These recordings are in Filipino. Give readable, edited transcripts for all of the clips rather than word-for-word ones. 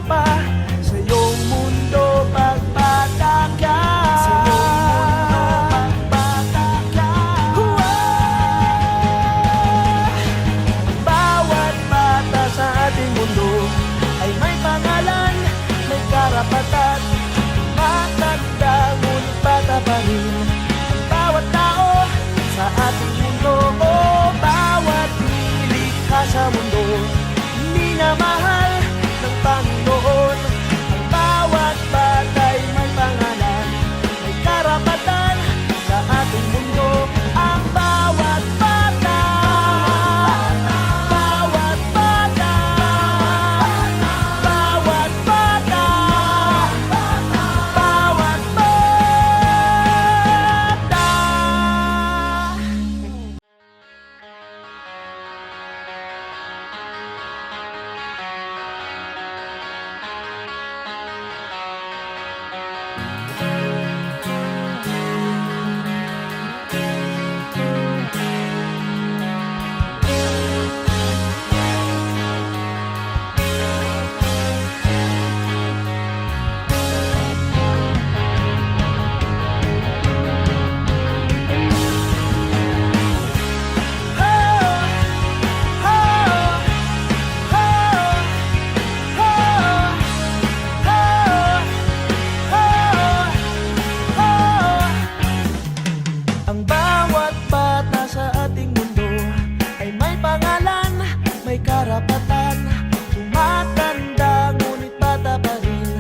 pa sa iyong mundo pagbata ka. Sa iyong mundo pagbata ka. Bawat bata sa ating mundo ay may pangalan, may karapatan. Matanda ngunit bata pa rin ang bawat tao sa ating mundo. Oh, bawat nilikha sa mundo minamahal ng Panginoon. Ang bawat bata'y may pangalan, may karapatan sa ating mundo. Ang bawat bata, bawat bata, bawat bata, bawat bata. Ang bawat bata sa ating mundo ay may pangalan, may karapatan. Tumatanda ngunit bata pa rin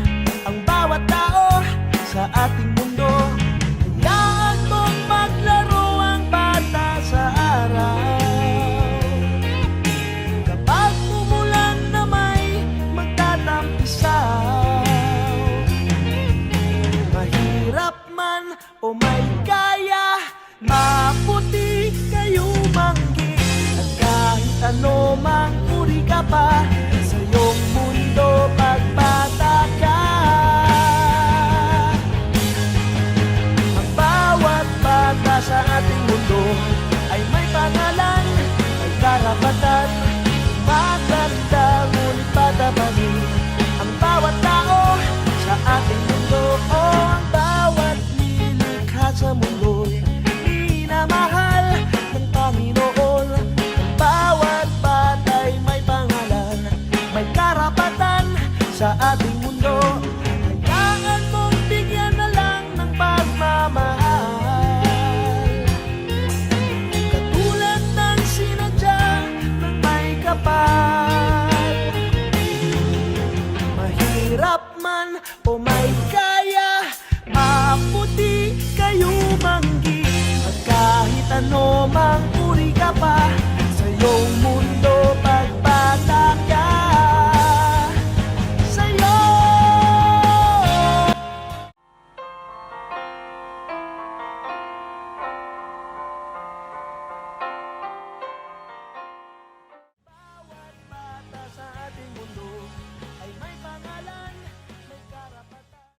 ang bawat tao sa ating mundo. Hayaan mong maglaro ang bata sa araw. Kapag umulan na may magtatampisaw, mahirap man o may kaya, maputi kayo manggi. At kahit ano mang uri ka pa sa iyong mundo pagbata ka. Ang bawat bata sa ating mundo ay may pangalan, may karapatan. Matanda ngunit bata pa rin ang bawat tao sa ating mundo. Oh, ang bawat nilikha sa mundo'y minamahal ng Panginoon. Ang bawat bata'y may pangalan, may karapatan sa ating mundo. Kailangan mong bigyan na lang ng pagmamahal, katulad ng sinadya ng may kapal. Mahirap man o may kaya, maputi kayo manggi. At kahit ano mang uri ka pa sa iyong mundo